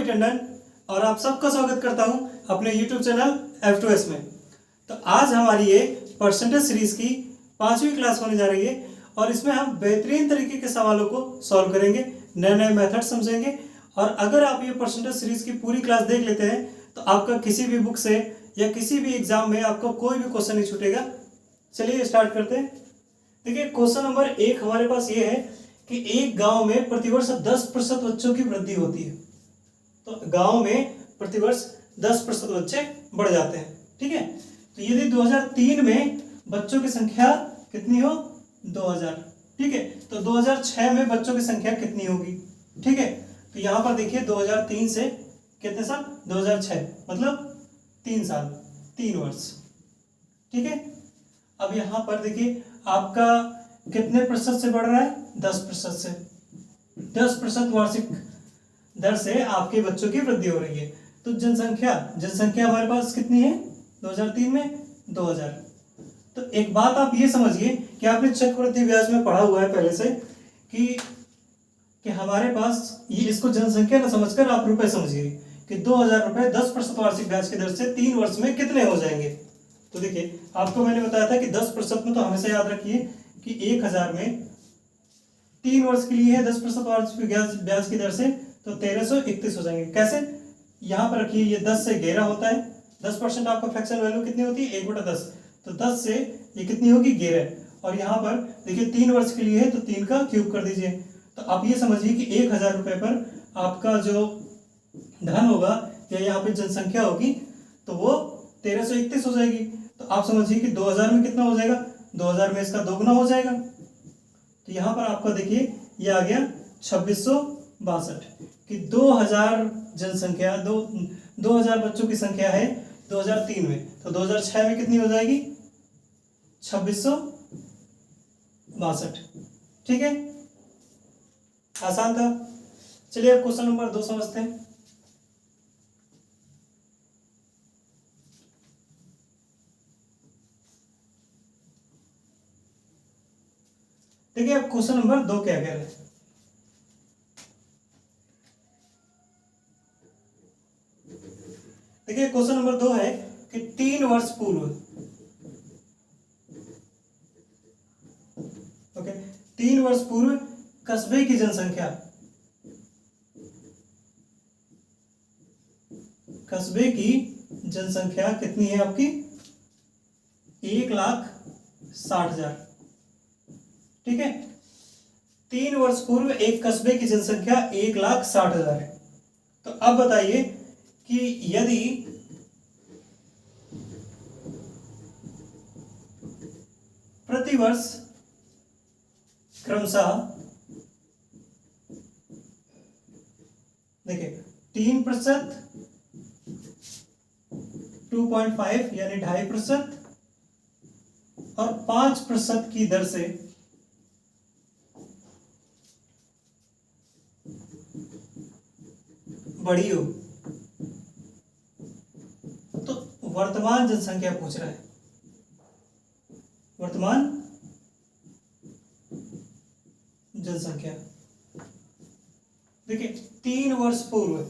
रवि टंडन और आप सबका स्वागत करता हूं अपने YouTube चैनल F2S में। तो आज हमारी ये परसेंटेज सीरीज की 5वीं क्लास होने जा रही है और इसमें हम बेहतरीन तरीके के सवालों को सॉल्व करेंगे, नए नए मेथड समझेंगे। और अगर आप ये परसेंटेज सीरीज की पूरी क्लास देख लेते हैं तो आपका किसी भी बुक से या किसी भी एग्जाम में आपको कोई भी क्वेश्चन नहीं छूटेगा। चलिए स्टार्ट करते हैं। देखिए क्वेश्चन नंबर 1 हमारे पास ये है कि एक गांव में प्रतिवर्ष 10% बच्चों की वृद्धि होती है। तो गांव में प्रतिवर्ष 10% बच्चे बढ़ जाते हैं, ठीक है। तो यदि 2003 में बच्चों की संख्या कितनी हो 2000, ठीक है, तो 2006 में बच्चों की संख्या कितनी होगी, ठीक है। तो यहां पर देखिए 2003 से कितने साल 2006 मतलब 3 साल 3 वर्ष, ठीक है। अब यहां पर देखिए आपका कितने प्रतिशत से बढ़ रहा है 10% से, 10% वार्षिक दर से आपके बच्चों की वृद्धि हो रही है। तो जनसंख्या हमारे पास कितनी है 2003 में 2000। तो एक बात आप ये समझिए कि आपने चक्रवृद्धि ब्याज में पढ़ा हुआ है पहले से कि हमारे पास ये, इसको जनसंख्या न समझकर आप रुपए समझिए कि 2000 रुपए 10% वार्षिक ब्याज की दर से 3 वर्ष में कितने हो जाएंगे। तो देखिए आपको मैंने बताया था कि 10% में तो हमेशा याद रखिए कि 1000 में 3 वर्ष के लिए है 10% वार्षिक ब्याज की दर से, तो 1331 हो जाएंगे। कैसे, यहाँ पर रखिए ये 10 से 11 होता है, 10% आपका फ्रैक्शन वैल्यू कितनी होती है 1/10, तो 10 से ये कितनी होगी 11। और यहाँ पर देखिए 3 वर्ष के लिए है तो 3 का क्यूब कर दीजिए। तो आप ये समझिए कि 1000 रुपये पर आपका जो धन होगा या यहाँ पे जनसंख्या होगी तो वो 1331 हो जाएगी। तो आप समझिए कि 2000 में कितना हो जाएगा, 2000 में इसका दोगुना हो जाएगा। तो यहाँ पर आपका देखिए ये आ गया 2662 कि 2000 जनसंख्या 2000 बच्चों की संख्या है 2003 में, तो 2006 में कितनी हो जाएगी 2662, ठीक है। आसान था। चलिए अब क्वेश्चन नंबर 2 समझते हैं। देखिए अब क्वेश्चन नंबर 2 क्या कह रहे हैं। देखिए क्वेश्चन नंबर 2 है कि 3 वर्ष पूर्व, ओके, 3 वर्ष पूर्व कस्बे की जनसंख्या, कस्बे की जनसंख्या कितनी है आपकी 1,60,000, ठीक है। 3 वर्ष पूर्व एक कस्बे की जनसंख्या 1,60,000 है। तो अब बताइए कि यदि प्रतिवर्ष क्रमशः देखिए 3%, 2.5 यानी 2.5% और 5% की दर से बढ़ी हो, तो वर्तमान जनसंख्या पूछ रहा है, वर्तमान जनसंख्या। देखिए 3 वर्ष पूर्व,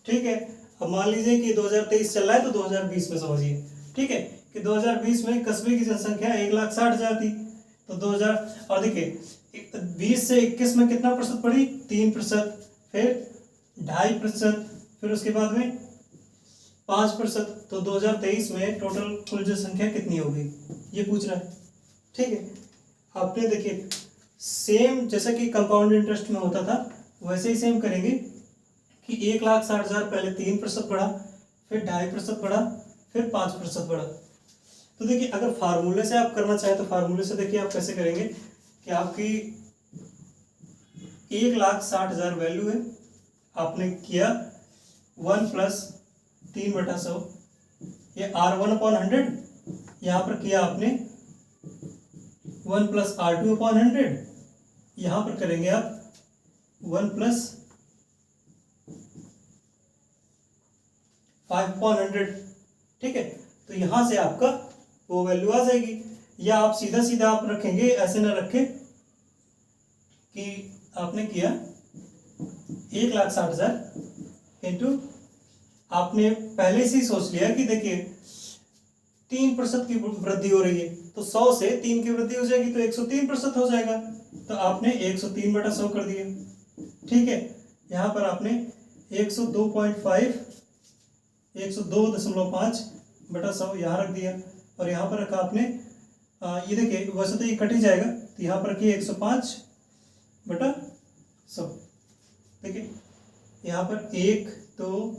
ठीक है। अब मान लीजिए कि 2023 चल रहा है तो 2020 में समझिए, ठीक है, कि 2020 में कस्बे की जनसंख्या 1,60,000 थी। तो 2000 और देखिए 20 से 21 में कितना प्रतिशत बढ़ी 3%, फिर 2.5%, फिर उसके बाद में 5%। तो 2023 में टोटल कुल जनसंख्या कितनी होगी ये पूछ रहा है, ठीक है। आपने देखिए सेम जैसा कि कंपाउंड इंटरेस्ट में होता था वैसे ही सेम करेंगे कि 1,60,000 पहले 3% बढ़ा, फिर 2.5% बढ़ा, फिर 5% बढ़ा। तो देखिए अगर फार्मूले से आप करना चाहें तो फार्मूले से देखिए आप कैसे करेंगे कि आपकी 1,60,000 वैल्यू है, आपने किया 1 + 3/100, ये R1/100, यहाँ पर किया आपने 1 + R2/100, यहाँ पर करेंगे आप 1 + 5/100, ठीक है। तो यहां से आपका वो वैल्यू आ जाएगी। या आप सीधा सीधा आप रखेंगे, ऐसे ना रखें कि आपने किया 1,60,000 इंटू, आपने पहले से ही सोच लिया कि देखिए 3% की वृद्धि हो रही है, तो 100 से 3 की वृद्धि हो जाएगी तो 103% हो जाएगा, तो आपने 103/100 कर दिया। ठीक है, यहाँ पर आपने 102.5 102.5/100 यहाँ रख दिया, और यहाँ पर रखा आपने ये देखिए वैसे तो ये कट ही जाएगा, तो यहाँ पर रखिए 105/100। देखिए यहाँ पर 1 2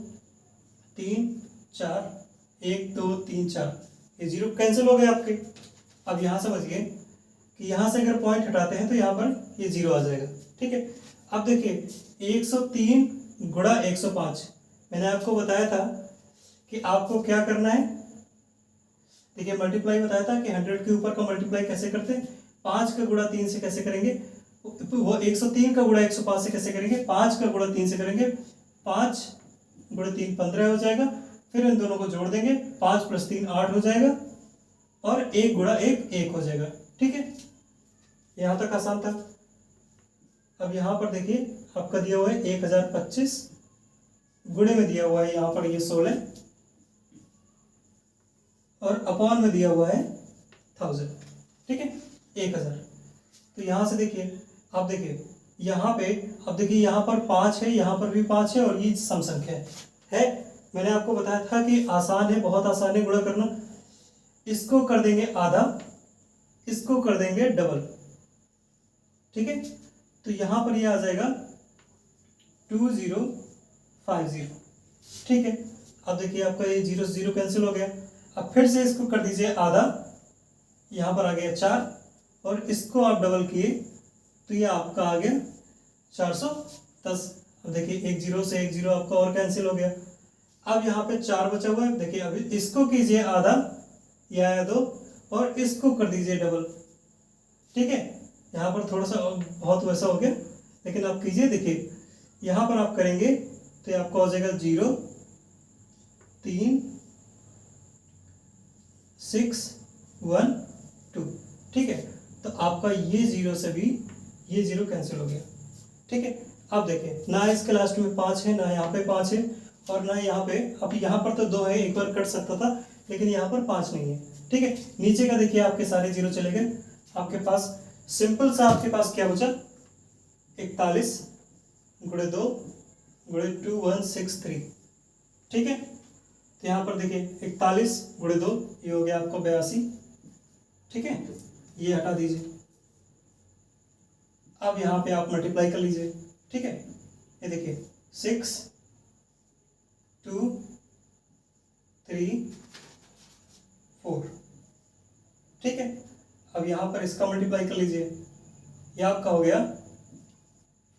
3 4 1 2 3 4, ये जीरो कैंसिल हो गए आपके। अब यहाँ समझिए कि यहाँ से अगर पॉइंट हटाते हैं तो यहाँ पर ये जीरो आ जाएगा। ठीक है, अब देखिए 103 गुणा 105, मैंने आपको बताया था कि आपको क्या करना है। देखिए मल्टीप्लाई बताया था कि 100 के ऊपर का मल्टीप्लाई कैसे करते हैं, 5 का गुणा 3 से कैसे करेंगे, वो 103 का गुणा 105 से कैसे करेंगे, 5 का गुणा 3 से करेंगे, 5 गुणा 3 15 हो जाएगा, फिर इन दोनों को जोड़ देंगे, 5 + 3 8 हो जाएगा, और 1 गुणा 1 1 हो जाएगा। ठीक है, यहाँ तक आसान था। अब यहाँ पर देखिए आपका दिया हुआ है 1025, गुणे में दिया हुआ है यहाँ पर ये 16, और अपॉन में दिया हुआ है 1000। ठीक है, 1000। तो यहाँ से देखिए, आप देखिए यहाँ पे, अब देखिए यहाँ पर 5 है, यहाँ पर भी 5 है, और ये सम संख्या है। मैंने आपको बताया था कि आसान है, बहुत आसान है गुणा करना। इसको कर देंगे आधा, इसको कर देंगे डबल। ठीक है, तो यहाँ पर ये आ जाएगा 2050। ठीक है, अब देखिए आपका ये 0 से 0 कैंसिल हो गया। अब फिर से इसको कर दीजिए आधा, यहाँ पर आ गया 4, और इसको आप डबल किए तो ये आपका आ गया 410। अब देखिए एक 0 से एक 0 आपका और कैंसिल हो गया। अब यहाँ पे 4 बचा हुआ है, देखिए अभी इसको कीजिए आधा, ये आया 2, और इसको कर दीजिए डबल। ठीक है, यहाँ पर थोड़ा सा बहुत वैसा हो गया, लेकिन आप कीजिए। देखिए यहाँ पर आप करेंगे तो ये आपका हो जाएगा 0 3 6 1 2। ठीक है, तो आपका ये 0 से भी ये 0 कैंसिल हो गया। ठीक है, अब देखिए ना इसके लास्ट में 5 है, ना यहाँ पे 5 है, और ना यहाँ पे, अब यहाँ पर तो 2 है, एक बार कट सकता था, लेकिन यहाँ पर 5 नहीं है। ठीक है, नीचे का देखिए आपके सारे 0 चले गए। आपके पास सिंपल सा आपके पास क्या बचा, 41 गुणे 2 गुणे 2163। ठीक है, तो यहाँ पर देखिए 41 गुणे 2, ये हो गया आपको 82। ठीक है, ये हटा दीजिए। अब यहाँ पे आप मल्टीप्लाई कर लीजिए। ठीक है, ये देखिए 6 2 3 4। ठीक है, अब यहाँ पर इसका मल्टीप्लाई कर लीजिए, ये आपका हो गया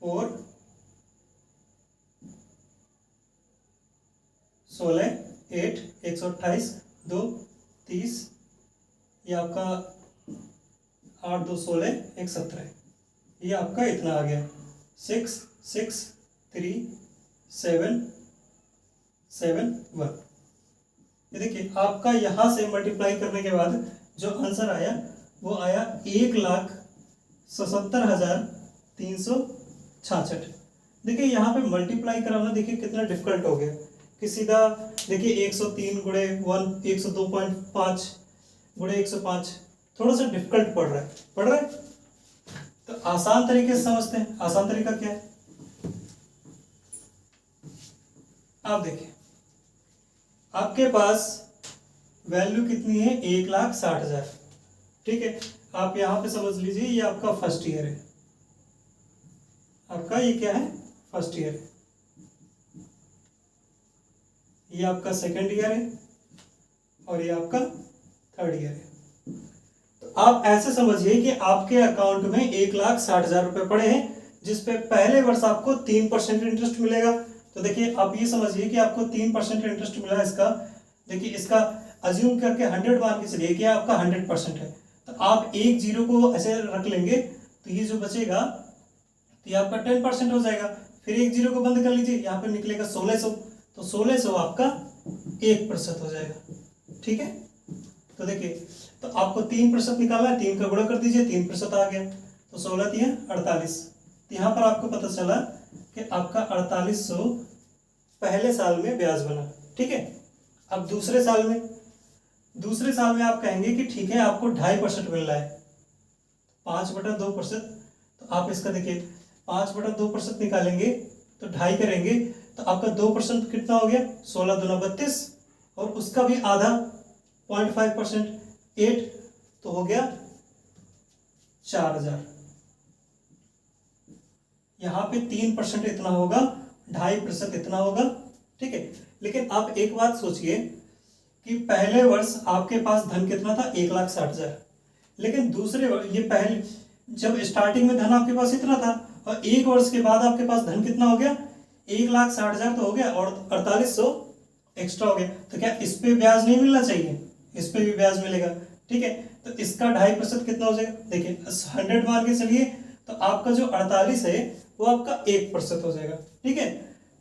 4 16 8 128 2 30, ये आपका 8 2 16 1 17, ये आपका इतना आ गया 6 6 3 7 7 1। ये देखिए आपका यहाँ से मल्टीप्लाई करने के बाद जो आंसर आया वो आया 1,77,366। देखिए यहाँ पे मल्टीप्लाई कराना देखिए कितना डिफिकल्ट हो गया कि सीधा देखिए 103 गुणे 1 102.5 गुणे 105 थोड़ा सा डिफिकल्ट पड़ रहा है। तो आसान तरीके से समझते हैं। आसान तरीका क्या है, आप देखिए आपके पास वैल्यू कितनी है, 1,60,000। ठीक है, आप यहां पे समझ लीजिए ये आपका फर्स्ट ईयर है, आपका ये क्या है, फर्स्ट ईयर है। ये आपका सेकंड ईयर है, और ये आपका थर्ड ईयर है। तो आप ऐसे समझिए कि आपके अकाउंट में 1,60,000 रुपए पड़े हैं, जिसपे पहले वर्ष आपको 3% इंटरेस्ट मिलेगा। तो देखिए आप ये समझिए कि आपको 3% इंटरेस्ट मिला इसका। देखिए इसका अज्यूम करके 100 मान के चलिए कि आपका 100% है, तो आप एक जीरो को ऐसे रख लेंगे तो ये जो बचेगा तो ये आपका 10% हो जाएगा। फिर एक जीरो को बंद कर लीजिए, यहाँ पर निकलेगा 1600, तो 1600 आपका 1% हो जाएगा। ठीक है, तो देखिए तो आपको 3% निकालना है, 3 का गुणा कर दीजिए, 3% आ गया, तो 16 3 48। तो यहाँ पर आपको पता चला कि आपका 4800 पहले साल में ब्याज बना, ठीक है। अब दूसरे साल में आप कहेंगे कि ठीक है आपको 2.5% मिल रहा है, 5/2%। तो आप इसका देखिए 5/2% निकालेंगे तो 2.5 करेंगे तो आपका 2% कितना हो गया, 16 दूना 32, और उसका भी आधा 0.5% 8, तो हो गया 4000। यहाँ पे 3% इतना होगा, 2.5% इतना होगा, ठीक है। लेकिन आप एक बात सोचिए कि पहले वर्ष आपके पास धन कितना था, 1,60,000। लेकिन दूसरे वर्ष, ये पहले जब स्टार्टिंग में धन आपके पास इतना था, और 1 वर्ष के बाद आपके पास धन कितना हो गया, 1,60,000 तो हो गया, और 4800 एक्स्ट्रा हो गया। तो क्या इस पे ब्याज नहीं मिलना चाहिए, इस पे भी ब्याज मिलेगा, ठीक है। तो इसका 2.5% कितना हो जाएगा, देखिए 100 मान के चलिए, तो आपका जो 48 है वो आपका 1% हो जाएगा, ठीक है।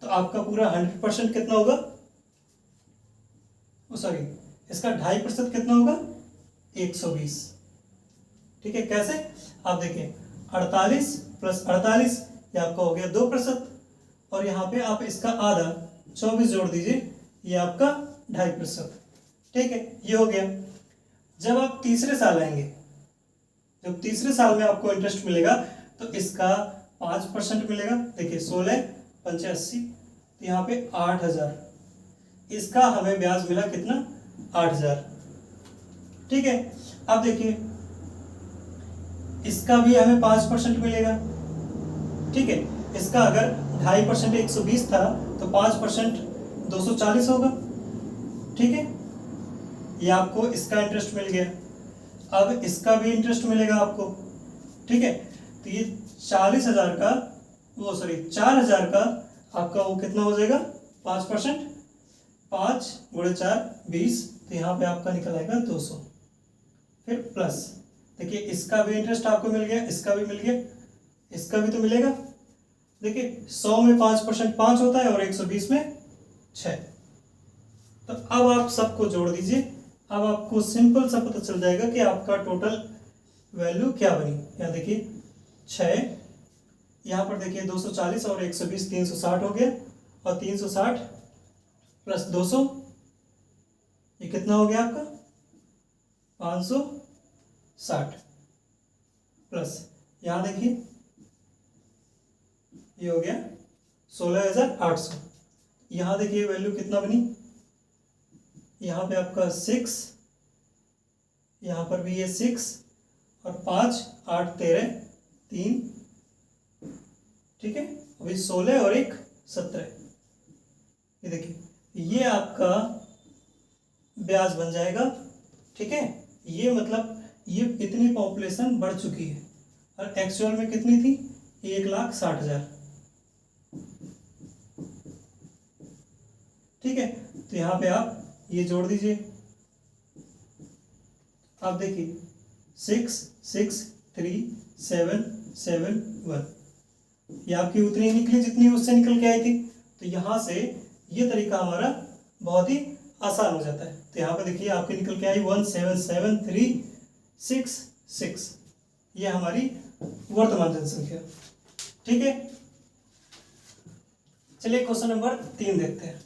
तो आपका पूरा 100% कितना होगा, सॉरी इसका 2.5% कितना होगा, 120, ठीक है। कैसे, आप देखिए 48 + 48 ये आपका हो गया 2%, और यहाँ पे आप इसका आधा 24 जोड़ दीजिए, ये आपका 2.5%, ठीक है। ये हो गया। जब आप तीसरे साल आएंगे, जब तीसरे साल में आपको इंटरेस्ट मिलेगा तो इसका 5% मिलेगा, देखिए 16 पंचे 80, तो यहाँ पे 8,000, इसका हमें ब्याज मिला कितना, 8,000, ठीक है। अब देखिए इसका भी हमें 5% मिलेगा, ठीक है। इसका अगर 2.5% 120 था तो 5% 240 होगा, ठीक है। ये आपको इसका इंटरेस्ट मिल गया। अब इसका भी इंटरेस्ट मिलेगा आपको, ठीक है। तो ये 40,000 का, वो सॉरी 4,000 का आपका वो कितना हो जाएगा, 5%, 5 × 4 20, तो यहाँ पे आपका निकल आएगा 200। फिर प्लस, देखिए इसका भी इंटरेस्ट आपको मिल गया, इसका भी मिल गया, इसका भी तो मिलेगा। देखिए 100 में 5% 5 होता है, और 120 में 6। तो अब आप सबको जोड़ दीजिए, अब आपको सिंपल सा पता चल जाएगा कि आपका टोटल वैल्यू क्या बनी। यहाँ देखिए 6, यहाँ पर देखिए 240 और 120 360 हो गया, और 360 + 200 ये कितना हो गया आपका, 560, प्लस यहाँ देखिए ये हो गया 16,800। यहाँ देखिए वैल्यू कितना बनी, यहाँ पे आपका 6, यहाँ पर भी ये 6, और 5 8 13 3, ठीक है। अभी 16 और 1 17, ये देखिए ये आपका ब्याज बन जाएगा, ठीक है। ये मतलब ये इतनी पॉपुलेशन बढ़ चुकी है, और एक्चुअल में कितनी थी, 1,60,000, ठीक है। तो यहाँ पे आप ये जोड़ दीजिए, आप देखिए 6 6 3 7 7 1, ये आपकी उतनी निकली जितनी उससे निकल के आई थी। तो यहाँ से ये तरीका हमारा बहुत ही आसान हो जाता है। तो यहाँ पे देखिए आपकी निकल के आई 1773666, ये हमारी वर्तमान जनसंख्या, ठीक है। चलिए क्वेश्चन नंबर 3 देखते हैं।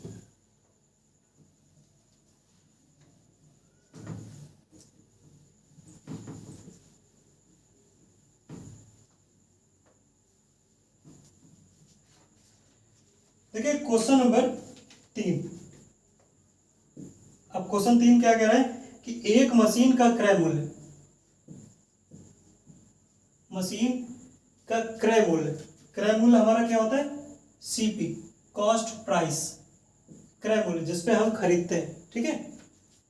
देखिए क्वेश्चन नंबर 3। अब क्वेश्चन 3 क्या कह रहा है कि एक मशीन का क्रय मूल्य, मशीन का क्रय मूल्य हमारा क्या होता है, सीपी, कॉस्ट प्राइस, क्रय मूल्य जिसपे हम खरीदते हैं, ठीक है।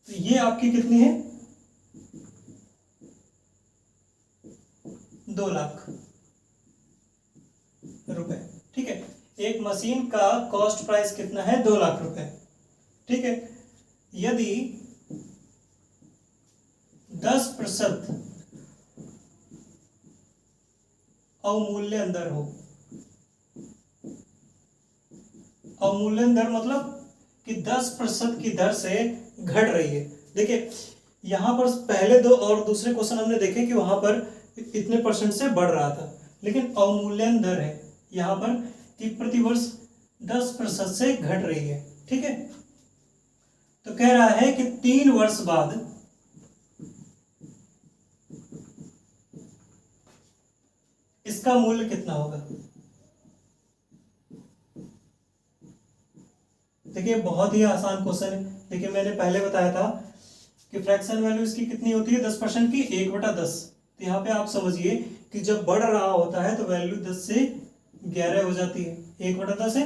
तो ये आपकी कितनी है, 2 लाख रुपए, ठीक है। एक मशीन का कॉस्ट प्राइस कितना है, 2 लाख रुपए, ठीक है। यदि 10% अवमूल्यन दर हो, अवमूल्यन दर मतलब कि 10% की दर से घट रही है। देखिए यहां पर पहले 2 और दूसरे क्वेश्चन हमने देखे कि वहां पर इतने % से बढ़ रहा था, लेकिन अवमूल्यन दर है यहाँ पर कि प्रतिवर्ष 10% से घट रही है। ठीक है, तो कह रहा है कि 3 वर्ष बाद इसका मूल्य कितना होगा। देखिए बहुत ही आसान क्वेश्चन है। देखिए मैंने पहले बताया था कि फ्रैक्शन वैल्यू इसकी कितनी होती है 10% की 1/10। तो यहाँ पे आप समझिए कि जब बढ़ रहा होता है तो वैल्यू 10 से 11 हो जाती है। 1/10 है,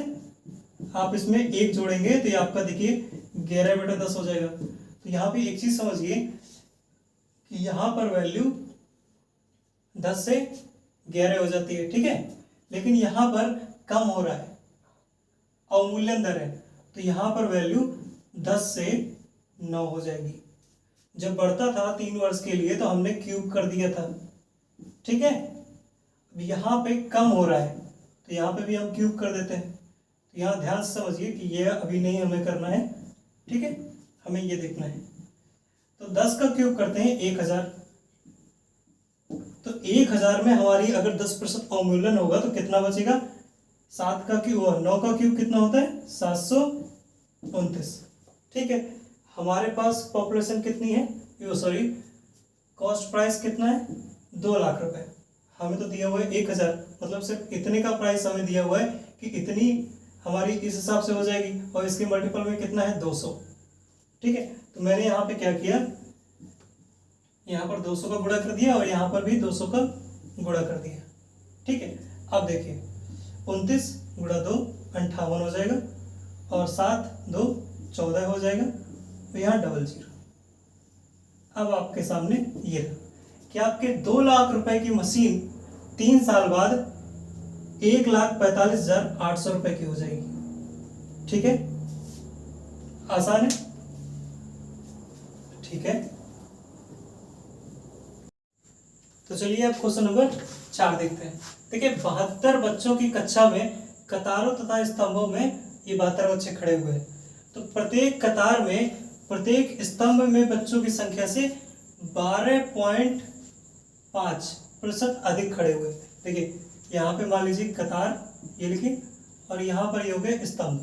आप इसमें 1 जोड़ेंगे तो ये आपका देखिए 11/10 हो जाएगा। तो यहाँ पे एक चीज समझिए कि यहाँ पर वैल्यू 10 से 11 हो जाती है। ठीक है, लेकिन यहाँ पर कम हो रहा है, अवमूल्यन दर है, तो यहाँ पर वैल्यू 10 से 9 हो जाएगी। जब बढ़ता था 3 वर्ष के लिए तो हमने क्यूब कर दिया था। ठीक है, अब यहाँ पे कम हो रहा है तो यहाँ पे भी हम क्यूब कर देते हैं। तो यहाँ ध्यान से समझिए कि ये अभी नहीं हमें करना है। ठीक है, हमें ये देखना है। तो 10 का क्यूब करते हैं 1000। तो 1000 में हमारी अगर 10% अवमूल्यन होगा तो कितना बचेगा। 7 का क्यूब और 9 का क्यूब कितना होता है 729। ठीक है, हमारे पास पॉपुलेशन कितनी है, यो सॉरी कॉस्ट प्राइस कितना है 2 लाख रुपए। हमें तो दिया हुआ है 1000, मतलब सिर्फ इतने का प्राइस हमें दिया हुआ है कि इतनी हमारी इस हिसाब से हो जाएगी, और इसके मल्टीपल में कितना है 200। ठीक है, तो मैंने यहाँ पे क्या किया, यहाँ पर 200 का गुणा कर दिया और यहाँ पर भी 200 का गुणा कर दिया। ठीक है, अब देखिए 29 गुणा 2 58 हो जाएगा, और 7 2 14 हो जाएगा, तो यहाँ 00। अब आपके सामने ये रहा कि आपके 2 लाख रुपए की मशीन 3 साल बाद 1,45,800 रुपए की हो जाएगी। ठीक है, आसान है। ठीक है, तो चलिए अब क्वेश्चन नंबर 4 देखते हैं। देखिए 72 बच्चों की कक्षा में कतारों तथा स्तंभों में ये 72 बच्चे खड़े हुए हैं। तो प्रत्येक कतार में प्रत्येक स्तंभ में बच्चों की संख्या से 12.5% अधिक खड़े हुए। देखिए यहाँ पे मान लीजिए कतार ये लिखिए, और यहाँ पर ये हो गए स्तंभ।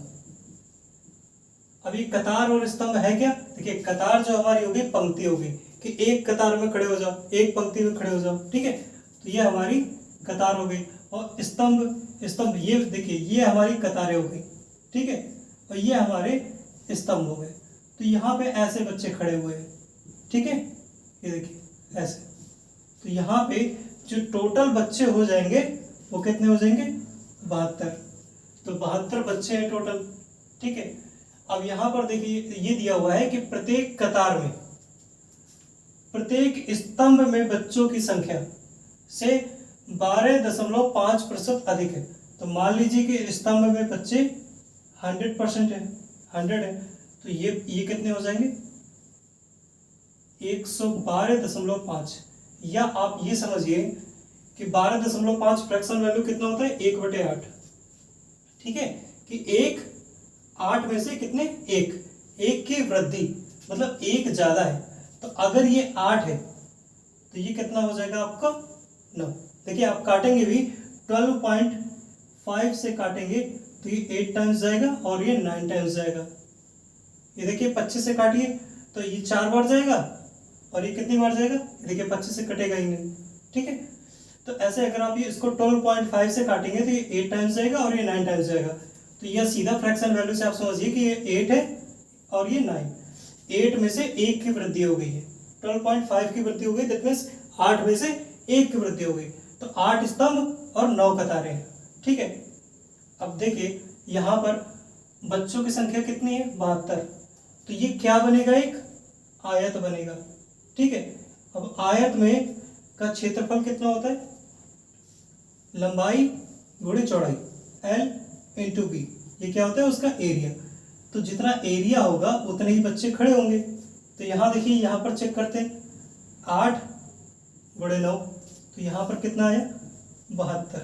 अभी कतार और स्तंभ है क्या, देखिए कतार जो हमारी होगी पंक्ति होगी कि एक कतार में खड़े हो जाओ, एक पंक्ति में खड़े हो जाओ। ठीक है, तो ये हमारी कतार हो गई, और स्तंभ ये देखिए ये हमारी कतारें हो गई। ठीक है, और ये हमारे स्तंभ हो गए। तो यहाँ पे ऐसे बच्चे खड़े हुए हैं। ठीक है, ये देखिए ऐसे। तो यहाँ पे जो टोटल बच्चे हो जाएंगे वो कितने हो जाएंगे 72। तो 72 बच्चे हैं टोटल। ठीक है, अब यहाँ पर देखिए ये दिया हुआ है कि प्रत्येक कतार में प्रत्येक स्तंभ में बच्चों की संख्या से 12.5% अधिक है। तो मान लीजिए कि स्तंभ में बच्चे 100% है, 100 है, तो ये कितने हो जाएंगे 112.5। या आप ये समझिए कि 12.5 फ्रैक्शन वैल्यू कितना होता है 1/8। ठीक है, कि 8 में से कितने एक की वृद्धि, मतलब 1 ज्यादा है। तो अगर ये 8 है तो ये कितना हो जाएगा आपका 9। देखिए आप काटेंगे भी 12.5 से काटेंगे तो ये 8 टाइम्स जाएगा और ये 9 टाइम्स जाएगा। ये देखिए 25 से काटिए तो ये 4 बार जाएगा, और ये कितनी बार जाएगा, ये देखिए 25 से कटेगा ही नहीं। ठीक है, तो ऐसे अगर आप ये इसको 12.5 से काटेंगे तो ये 8 टाइम्स जाएगा और ये 9 टाइम्स जाएगा। तो यह सीधा फ्रैक्शन वैल्यू से आप समझिए कि ये 8 है और ये 9। 8 में से 1 की वृद्धि हो गई है, 12.5 की वृद्धि हो गई, दैट मीन्स 8 में से 1 की वृद्धि हो गई। तो 8 स्तंभ और 9 कतारें हैं। ठीक है, अब देखिए यहाँ पर बच्चों की संख्या कितनी है 72। तो ये क्या बनेगा, एक आयत बनेगा। ठीक है, अब आयत में का क्षेत्रफल कितना होता है, लंबाई गुणे चौड़ाई L/B। ये क्या होता है उसका एरिया। तो जितना एरिया होगा उतने ही बच्चे खड़े होंगे। तो यहाँ देखिए यहाँ पर चेक करते हैं 8 गुणे 9, तो यहाँ पर कितना आया 72।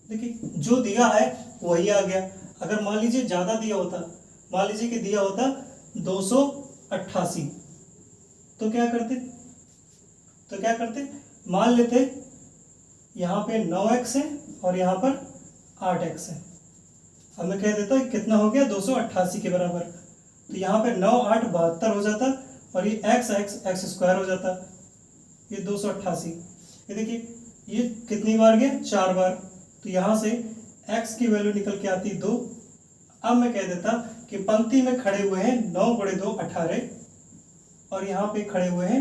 देखिए जो दिया है वही आ गया। अगर मान लीजिए ज्यादा दिया होता, मान लीजिए कि दिया होता 288, तो क्या करते, मान लेते यहाँ पे 9x है और यहाँ पर 8x है। अब मैं कह देता हूँ कितना हो गया 288 के बराबर। तो यहाँ पे 9 8 72 हो जाता और ये x स्क्वायर हो जाता, ये 288। ये देखिए ये कितनी बार गया 4 बार, तो यहाँ से x की वैल्यू निकल के आती 2। अब मैं कह देता कि पंक्ति में खड़े हुए हैं 9 गुणे 2 18 और यहाँ पे खड़े हुए हैं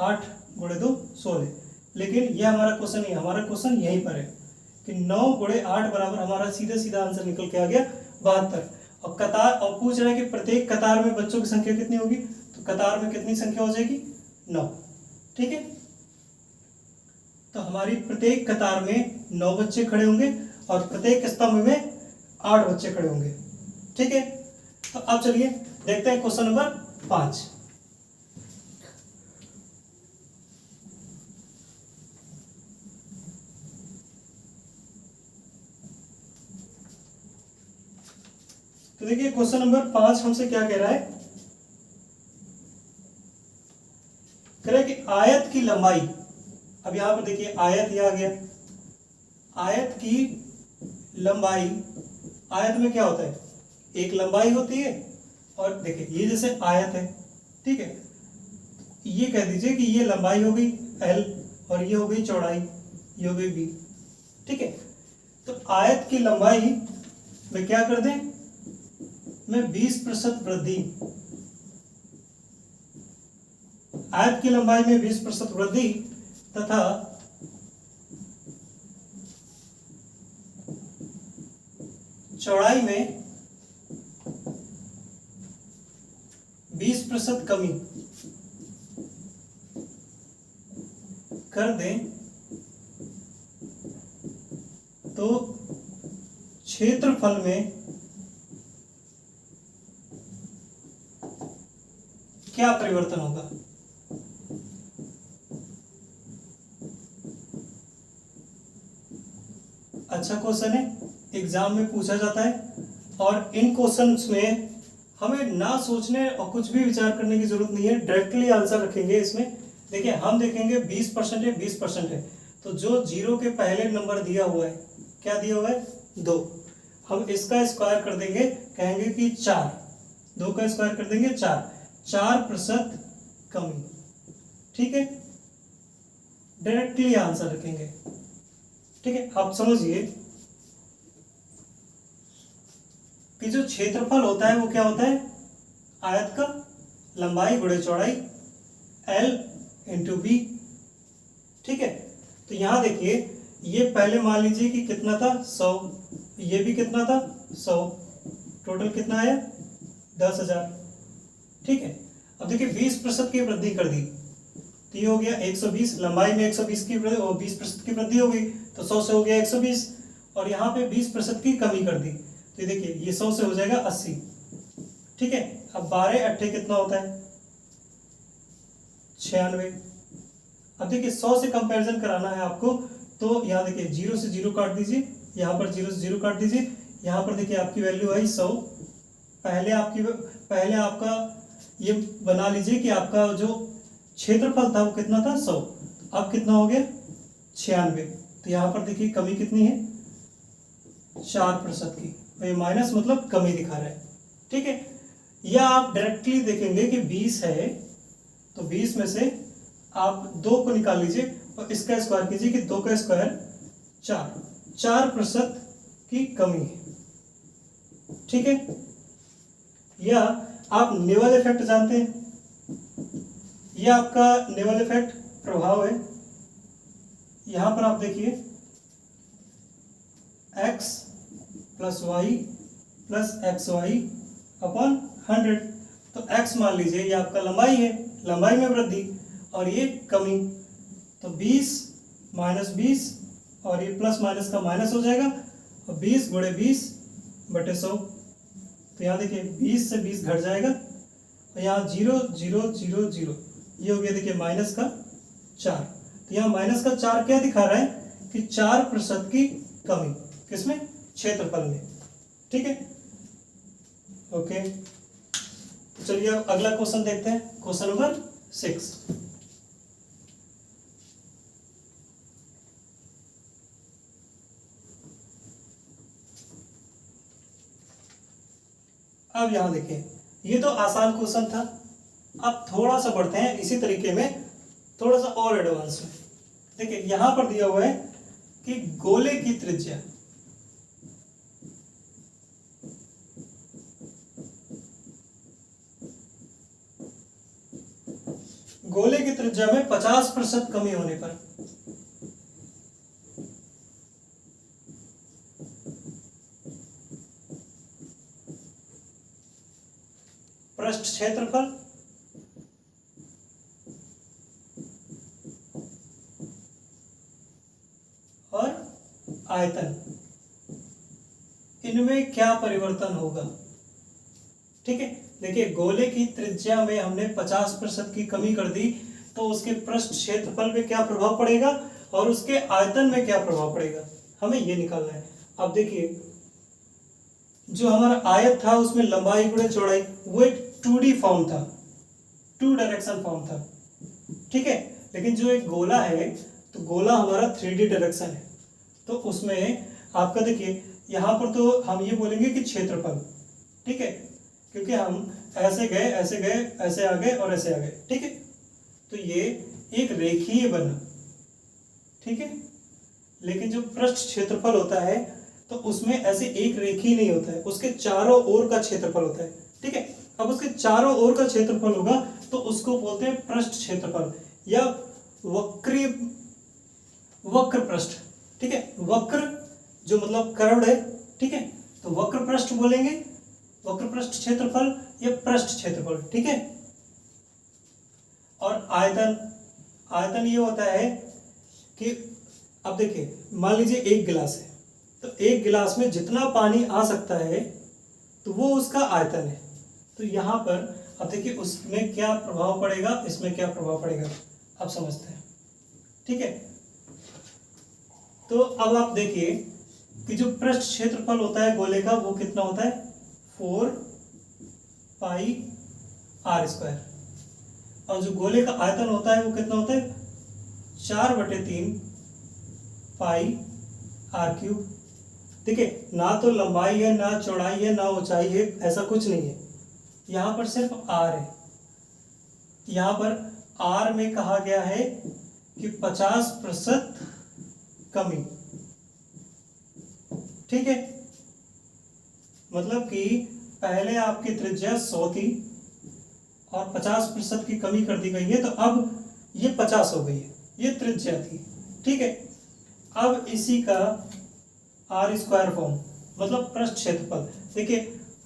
8 गुणे 2 16। लेकिन ये हमारा क्वेश्चन नहीं, हमारा क्वेश्चन यहीं पर है कि 9 गुणे 8 बराबर हमारा सीधा सीधा आंसर निकल के आ गया 72। और कतार और पूछ रहा है कि प्रत्येक कतार में बच्चों की संख्या कितनी होगी, तो कतार में कितनी संख्या हो जाएगी 9। ठीक है, तो हमारी प्रत्येक कतार में 9 बच्चे खड़े होंगे और प्रत्येक स्तंभ में 8 बच्चे खड़े होंगे। ठीक है, तो अब चलिए देखते हैं क्वेश्चन नंबर 5। तो देखिए क्वेश्चन नंबर 5 हमसे क्या कह रहा है, कह रहा है कि आयत की लंबाई, अब यहां पर देखिए आयत यह आ गया, आयत की लंबाई, आयत में क्या होता है एक लंबाई होती है और देखिए ये जैसे आयत है, ठीक है, ये कह दीजिए कि ये लंबाई हो गई L और ये हो गई चौड़ाई, ये हो गई B। ठीक है, तो आयत की लंबाई में क्या कर दें, में 20% वृद्धि, आयत की लंबाई में 20% वृद्धि तथा चौड़ाई में 20% कमी कर दें तो क्षेत्रफल में क्या परिवर्तन होगा। अच्छा क्वेश्चन है, एग्जाम में पूछा जाता है और इन क्वेश्चंस में हमें ना सोचने और कुछ भी विचार करने की जरूरत नहीं है, डायरेक्टली आंसर रखेंगे इसमें। देखिए हम देखेंगे 20% है 20% है, तो जो जीरो के पहले नंबर दिया हुआ है, क्या दिया हुआ है 2, हम इसका स्क्वायर कर देंगे, कहेंगे कि 4, 2 का स्क्वायर कर देंगे 4% कमी। ठीक है, डायरेक्टली आंसर रखेंगे। ठीक है, आप समझिए कि जो क्षेत्रफल होता है वो क्या होता है, आयत का लंबाई गुणे चौड़ाई L इंटू B। ठीक है, तो यहां देखिए ये पहले मान लीजिए कि कितना था 100, ये भी कितना था 100, टोटल कितना आया 10,000। ठीक है, अब देखिए 20% की वृद्धि कर दी, तो ये हो गया 120, लंबाई में 120 की 20% की वृद्धि हो गई, तो 100 से हो गया 120 और यहाँ पे 20% की कमी कर दी, तो ये देखिए ये 100 से हो जाएगा 80। ठीक है, अब 12 अट्ठे कितना होता है 96। अब देखिए 100 से कंपैरिजन कराना है आपको, तो यहाँ देखिए 0 से 0 काट दीजिए, यहाँ पर 0 से 0 काट दीजिए, यहाँ पर देखिए आपकी वैल्यू आई 100, पहले आपका ये बना लीजिए कि आपका जो क्षेत्रफल था वो कितना था 100, अब कितना हो गया 96, तो यहाँ पर देखिए कमी कितनी है 4% की, और ये माइनस मतलब कमी दिखा रहा है। ठीक है, या आप डायरेक्टली देखेंगे कि 20 है तो 20 में से आप 2 को निकाल लीजिए और इसका स्क्वायर कीजिए कि 2 का स्क्वायर 4% की कमी है। ठीक है, या आप नेवल इफेक्ट जानते हैं, यह आपका नेवल इफेक्ट प्रभाव है। यहां पर आप देखिए x plus Y plus X Y upon 100, तो x मान लीजिए ये आपका लंबाई है, लंबाई में वृद्धि और ये कमी, तो 20 माइनस 20 और ये प्लस माइनस का माइनस हो जाएगा और 20 गुणे 20 बटे 100, तो यहाँ देखिए 20 से 20 घट जाएगा और यहाँ 0 0 0 0, ये हो गया देखिए माइनस का 4, तो यहाँ माइनस का 4 क्या दिखा रहा है कि 4% की कमी किसमें, क्षेत्रफल में। ठीक है, ओके, तो चलिए अब अगला क्वेश्चन देखते हैं, क्वेश्चन नंबर 6। अब यहाँ देखिए, ये तो आसान क्वेश्चन था। अब थोड़ा सा बढ़ते हैं इसी तरीके में, थोड़ा सा और एडवांस में। देखिए यहाँ पर दिया हुआ है कि गोले की त्रिज्या, गोले की त्रिज्या में 50% कमी होने पर पृष्ठ क्षेत्रफल और आयतन, इनमें क्या परिवर्तन होगा। ठीक है, देखिए गोले की त्रिज्या में हमने 50% की कमी कर दी, तो उसके पृष्ठ क्षेत्रफल में क्या प्रभाव पड़ेगा और उसके आयतन में क्या प्रभाव पड़ेगा, हमें ये निकालना है। अब देखिए, जो हमारा आयत था उसमें लंबाई गुणे चौड़ाई, वो एक 2D फॉर्म था, 2 डायरेक्शन फॉर्म था। ठीक है, लेकिन जो एक गोला है, तो गोला हमारा 3D डायरेक्शन है। तो उसमें आपका देखिए, यहाँ पर तो हम ये बोलेंगे कि क्षेत्रफल, ठीक है, क्योंकि हम ऐसे गए ऐसे गए ऐसे आ गए और ऐसे आ गए। ठीक है, तो ये एक रेखीय बना। ठीक है, लेकिन जो पृष्ठ क्षेत्रफल होता है तो उसमें ऐसे एक रेखीय नहीं होता है, उसके चारों ओर का क्षेत्रफल होता है। ठीक है, अब उसके चारों ओर का क्षेत्रफल होगा तो उसको बोलते हैं पृष्ठ क्षेत्रफल या वक्री वक्र पृष्ठ। ठीक है, वक्र जो मतलब कर्व्ड है। ठीक है, तो वक्र पृष्ठ बोलेंगे, वक्र पृष्ठ क्षेत्रफल या पृष्ठ क्षेत्रफल। ठीक है, और आयतन, आयतन ये होता है कि अब देखिए, मान लीजिए एक गिलास है, तो एक गिलास में जितना पानी आ सकता है तो वो उसका आयतन है। तो यहाँ पर अब देखिए उसमें क्या प्रभाव पड़ेगा, इसमें क्या प्रभाव पड़ेगा, अब समझते हैं। ठीक है, तो अब आप देखिए कि जो पृष्ठ क्षेत्रफल होता है गोले का वो कितना होता है, 4 पाई आर स्क्वायर, और जो गोले का आयतन होता है वो कितना होता है, 4/3 पाई आर क्यूब। देखिए, ना तो लंबाई है ना चौड़ाई है ना ऊंचाई है, ऐसा कुछ नहीं है, यहाँ पर सिर्फ आर है। यहाँ पर आर में कहा गया है कि 50% कमी। ठीक है, मतलब कि पहले आपकी त्रिज्या 100 थी और 50% की कमी कर दी गई है, तो अब ये 50 हो गई है, ये त्रिज्या थी। ठीक है, अब इसी का आर स्क्वायर फॉर्म, मतलब पृष्ठ क्षेत्रफल। देखिए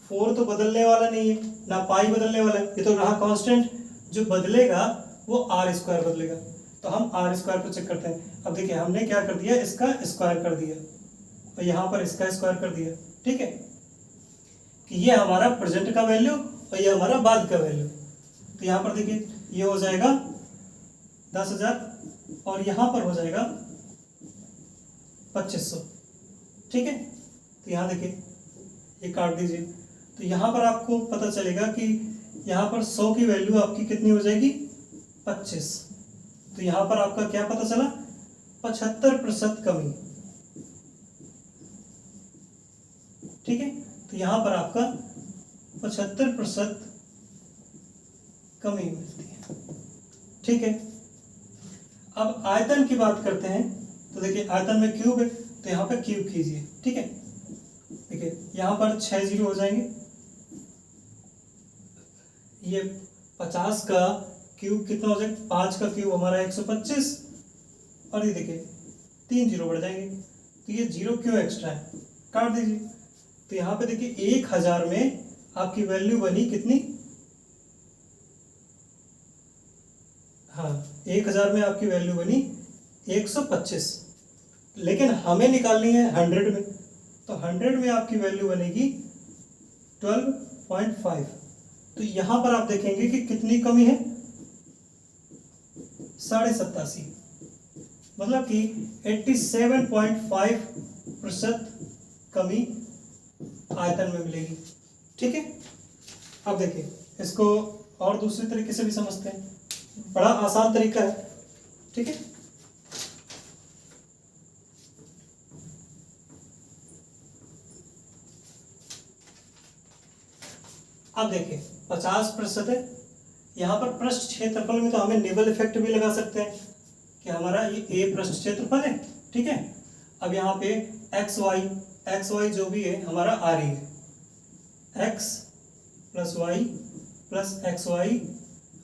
4 तो बदलने वाला नहीं है, ना पाई बदलने वाला है, ये तो रहा कांस्टेंट। जो बदलेगा वो आर स्क्वायर बदलेगा, तो हम आर स्क्वायर को चेक करते हैं। अब देखिए हमने क्या कर दिया, इसका स्क्वायर कर दिया और यहाँ पर इसका स्क्वायर कर दिया। ठीक है, कि ये हमारा प्रेजेंट का वैल्यू और ये हमारा बाद का वैल्यू। तो यहाँ पर देखिए ये हो जाएगा 10,000 और यहाँ पर हो जाएगा 2500। ठीक है, तो यहाँ देखिए ये काट दीजिए, तो यहाँ पर आपको पता चलेगा कि यहाँ पर 100 की वैल्यू आपकी कितनी हो जाएगी, 25। तो यहाँ पर आपका क्या पता चला, 75% कमी। ठीक है, तो यहाँ पर आपका 75% कमी मिलती है। ठीक है, अब आयतन की बात करते हैं। तो देखिए आयतन में क्यूब है, तो यहाँ पे क्यूब कीजिए। ठीक है, देखिए यहाँ पर 6 जीरो हो जाएंगे, ये 50 का क्यूब कितना हो जाएगा, 5 का क्यूब हमारा 125, और ये देखिए 3 जीरो बढ़ जाएंगे, तो ये जीरो क्यों एक्स्ट्रा है, काट दीजिए। तो यहाँ पे देखिए 1000 में आपकी वैल्यू बनी कितनी, हाँ 1000 में आपकी वैल्यू बनी 125, लेकिन हमें निकालनी है 100 में, तो 100 में आपकी वैल्यू बनेगी 12.5। तो यहाँ पर आप देखेंगे कि कितनी कमी है, 87.5, मतलब कि 87.5% कमी आयतन में मिलेगी। ठीक है, अब देखिए इसको और दूसरे तरीके से भी समझते हैं, बड़ा आसान तरीका है। ठीक है, अब देखिए 50% है, यहाँ पर पृष्ठ क्षेत्रफल में तो हमें नेबल इफेक्ट भी लगा सकते हैं कि हमारा ये ए पृष्ठ क्षेत्रफल है, ठीक है। अब यहाँ पे एक्स वाई जो भी है हमारा आ रही है, X plus Y plus X Y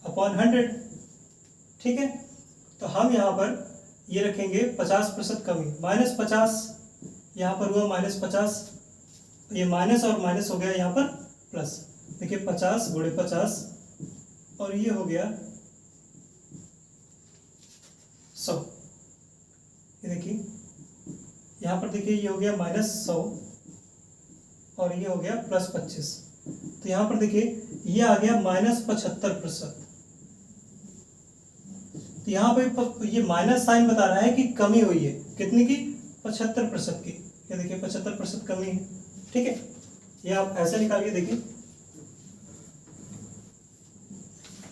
upon 100, ठीक है। तो हम यहाँ पर ये रखेंगे 50% कमी, -50 यहाँ पर हुआ -50, ये माइनस और माइनस हो गया यहाँ पर प्लस। देखिए 50 गुणे 50 और ये हो गया 100। ये देखिए यहाँ पर देखिए ये हो गया -100 और ये हो गया +25। तो यहाँ पर देखिए ये आ गया -75%। तो यहाँ पे ये माइनस साइन बता रहा है कि कमी हुई है, कितनी की? 75% की। ये देखिए 75% कमी है, ठीक है। ये आप ऐसे निकालिए, देखिए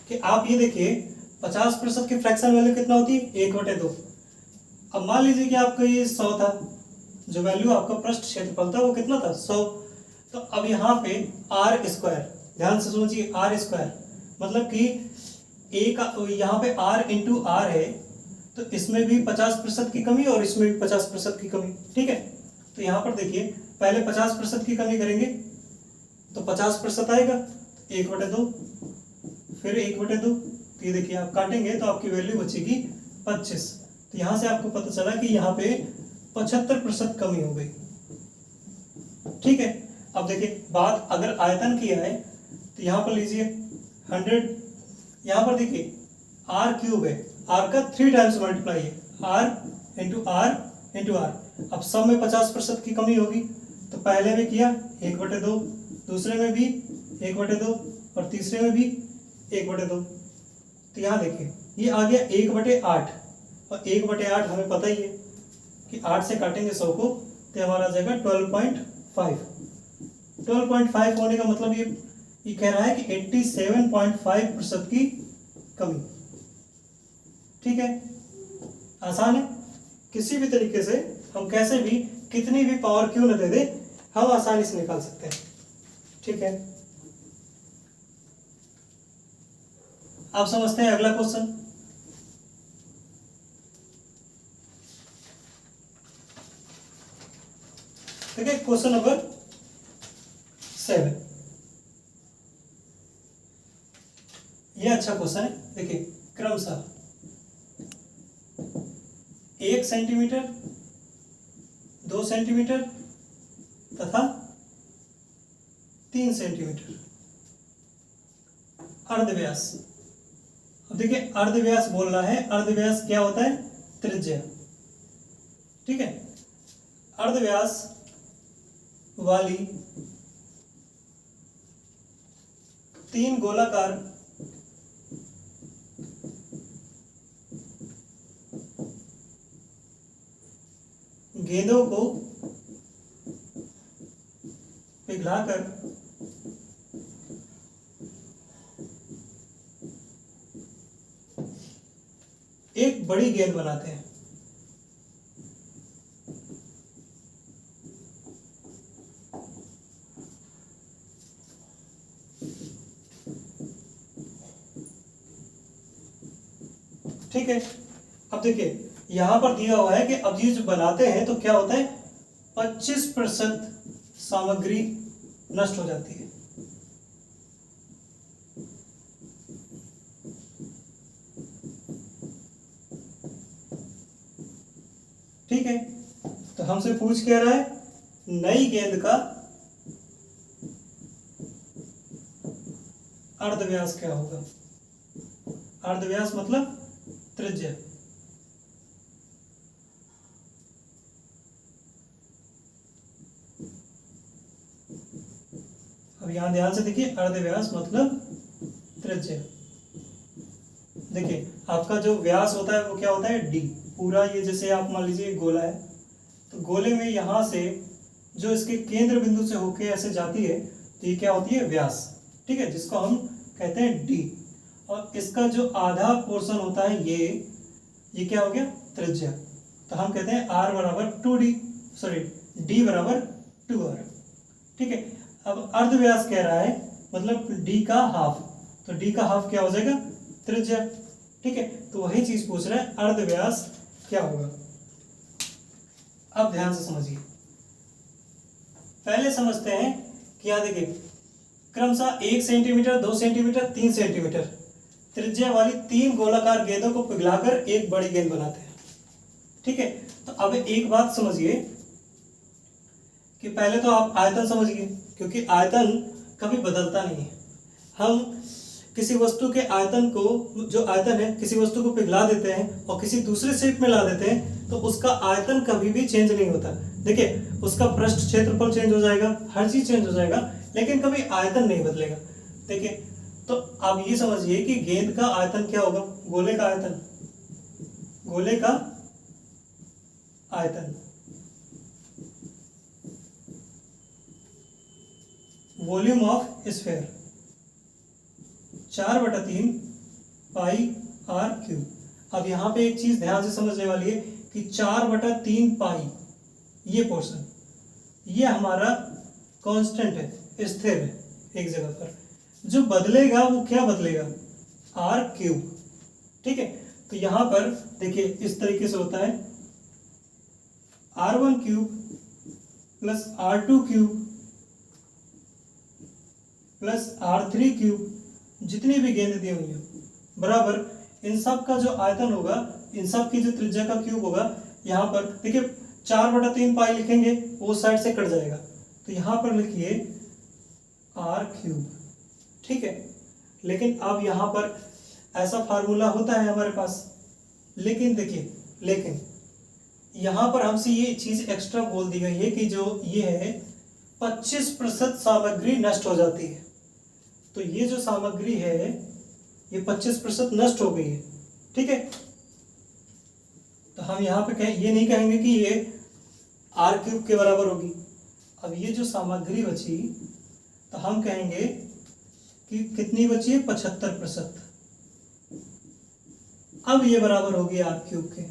कि आप ये देखिए 50% की फ्रैक्शन वैल्यू कितना होती है? 1/2। अब मान लीजिए कि आपका ये 100 था, जो वैल्यू आपका पृष्ठ क्षेत्रफल था वो कितना था? 100। तो अब यहाँ पे r², ध्यान से समझिए, r², मतलब कि ए का यहाँ पे r इंटू r है, तो इसमें भी 50% की कमी और इसमें भी 50% की कमी, ठीक है। तो यहाँ पर देखिए पहले 50% की कमी करेंगे तो 50% आएगा, 1/2, फिर 1/2। तो ये देखिए आप काटेंगे तो आपकी वैल्यू बचेगी 25। तो यहाँ से आपको पता चला कि यहाँ पे 75% कमी हो गई, ठीक है। अब देखिए बात अगर आयतन की है तो यहाँ पर लीजिए 100, यहाँ पर देखिए r³ है, r का 3 टाइम्स मल्टीप्लाई है, r इंटू r। अब सब में 50% की कमी होगी, तो पहले में किया 1/2, दूसरे में भी 1/2 और तीसरे में भी 1/2। तो यहाँ देखिए ये आ गया 1/8, और 1/8 हमें पता ही है कि 8 से काटेंगे 100 को तो हमारा आ जाएगा 12.5। 12.5 होने का मतलब ये कह रहा है कि 87.5% की कमी, ठीक है। आसान है, किसी भी तरीके से हम कैसे भी कितनी भी पावर क्यों न दे दे, हम आसानी से निकाल सकते हैं, ठीक है। आप समझते हैं अगला क्वेश्चन। ठीक है, क्वेश्चन नंबर 7। ये अच्छा क्वेश्चन है, देखिए क्रमशः 1 सेंटीमीटर, 2 सेंटीमीटर तथा 3 सेंटीमीटर अर्धव्यास। अब देखिए अर्धव्यास बोल रहा है, अर्धव्यास क्या होता है? त्रिज्या, ठीक है। अर्धव्यास वाली 3 गोलाकार गेंदों को पिघलाकर एक बड़ी गेंद बनाते हैं। ठीक है, अब देखिए यहां पर दिया हुआ है कि अब ये जो बनाते हैं तो क्या होता है? 25% सामग्री नष्ट हो जाती है। ठीक है, तो हमसे पूछ क्या रहा है? नई गेंद का अर्धव्यास क्या होगा? अर्धव्यास मतलब त्रिज्या। अब यहां ध्यान से देखिए, अर्धव्यास मतलब त्रिज्या। देखिए आपका जो व्यास होता है वो क्या होता है? डी। पूरा ये जैसे आप मान लीजिए गोला है, तो गोले में यहां से जो इसके केंद्र बिंदु से होके ऐसे जाती है तो ये क्या होती है? व्यास, ठीक है, जिसको हम कहते हैं डी। और इसका जो आधा पोर्शन होता है ये क्या हो गया? त्रिज्या। तो हम कहते हैं r बराबर 2d, सॉरी d बराबर 2r। ठीक है, अब अर्धव्यास कह रहा है मतलब डी का हाफ, तो डी का हाफ क्या हो जाएगा, त्रिज्या। ठीक है, तो वही चीज पूछ रहे हैं, अर्धव्यास क्या होगा। अब ध्यान से समझिए, पहले समझते हैं कि यहाँ देखिए क्रमशः 1 सेंटीमीटर, 2 सेंटीमीटर, 3 सेंटीमीटर त्रिज्या वाली 3 गोलाकार गेंदों को पिघलाकर एक बड़ी गेंद बनाते हैं। ठीक है, तो अब एक बात समझिए कि पहले तो आप आयतन समझिए, क्योंकि आयतन कभी बदलता नहीं है। हम किसी वस्तु के आयतन को, जो आयतन है, किसी वस्तु को पिघला देते हैं और किसी दूसरे शेप में ला देते हैं, तो उसका आयतन कभी भी चेंज नहीं होता। देखिए उसका पृष्ठ क्षेत्रफल चेंज हो जाएगा, हर चीज चेंज हो जाएगा, लेकिन कभी आयतन नहीं बदलेगा। देखिए तो आप ये समझिए कि गेंद का आयतन क्या होगा, गोले का आयतन, गोले का आयतन volume of sphere 4/3 pi R cube. अब यहाँ पे एक चीज ध्यान से समझने वाली है कि 4/3 पाई ये पोर्शन, ये हमारा कांस्टेंट है, स्थिर है एक जगह पर। जो बदलेगा वो क्या बदलेगा, आर क्यूब। ठीक है, तो यहां पर देखिए इस तरीके से होता है r1 cube plus r2 cube plus r3 cube, जितनी भी गेंद दी हुई है बराबर, इन सब का जो आयतन होगा, इन सब की जो त्रिज्या का क्यूब होगा, यहाँ पर देखिए 4/3 पाई लिखेंगे वो साइड से कट जाएगा, तो यहाँ पर लिखिए आर क्यूब। ठीक है, लेकिन अब यहाँ पर ऐसा फार्मूला होता है हमारे पास, लेकिन देखिए, लेकिन यहाँ पर हमसे ये चीज एक्स्ट्रा बोल दी गई है कि जो ये है 25% सामग्री नष्ट हो जाती है। तो ये जो सामग्री है ये 25% नष्ट हो गई है। ठीक है, तो हम यहाँ पे ये नहीं कहेंगे कि ये आर क्यूब के बराबर होगी। अब ये जो सामग्री बची, तो हम कहेंगे कि कितनी बची है, 75%। अब ये बराबर होगी आर क्यूब के।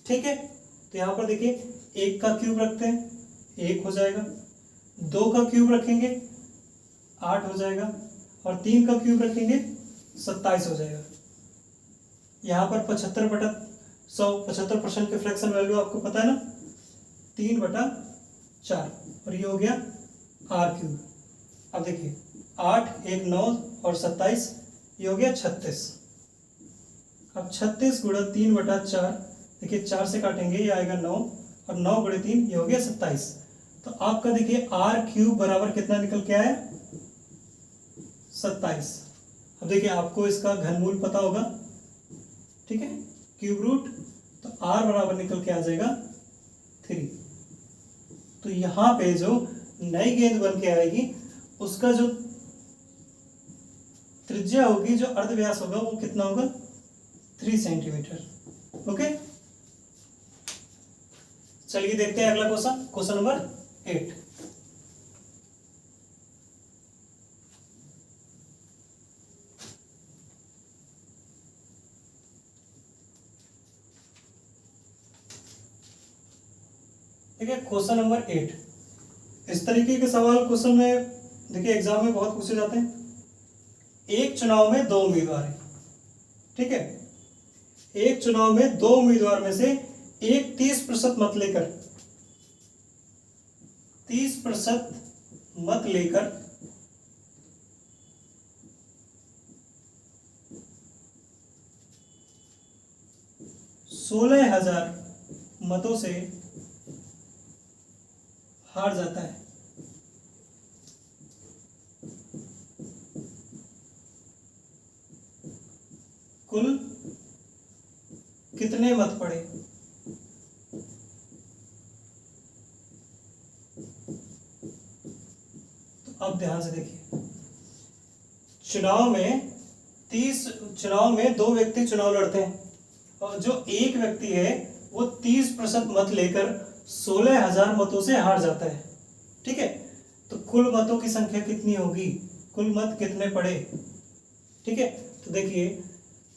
ठीक है, तो यहाँ पर देखिए 1 का क्यूब रखते हैं, 1 हो जाएगा, 2 का क्यूब रखेंगे 8 हो जाएगा, और 3 का क्यूब रखेंगे 27 हो जाएगा। यहाँ पर 75% के फ्रैक्शन वैल्यू आपको पता है ना, 3/4, और ये हो गया आर क्यूब। अब देखिए 8, 1, 9 और 27, ये हो गया 36। अब 36 गुणा 3/4, देखिए 4 से काटेंगे ये आएगा 9, और 9 गुणे 3 ये हो गया 27। तो आपका देखिए आर क्यूब बराबर कितना निकल के आया, 27। अब देखिए आपको इसका घनमूल पता होगा, ठीक है, क्यूब रूट, तो आर बराबर निकल के आ जाएगा 3। तो यहाँ पे जो नई गेंद बन के आएगी उसका जो त्रिज्या होगी, जो अर्धव्यास होगा, वो कितना होगा, 3 सेंटीमीटर। ओके, चलिए देखते हैं अगला क्वेश्चन, क्वेश्चन नंबर 8। ठीक है, क्वेश्चन नंबर 8। इस तरीके के सवाल क्वेश्चन में देखिए एग्जाम में बहुत पूछे जाते हैं। एक चुनाव में 2 उम्मीदवार हैं, ठीक है, एक चुनाव में 2 उम्मीदवार में से एक 30% मत लेकर 30% मत लेकर 16,000 मतों से हार जाता है। कुल कितने मत पड़े? तो अब ध्यान से देखिए, चुनाव में 2 व्यक्ति चुनाव लड़ते हैं, और जो एक व्यक्ति है वो 30% मत लेकर 16,000 मतों से हार जाता है। ठीक है, तो कुल मतों की संख्या कितनी होगी, कुल मत कितने पड़े? ठीक है, तो देखिए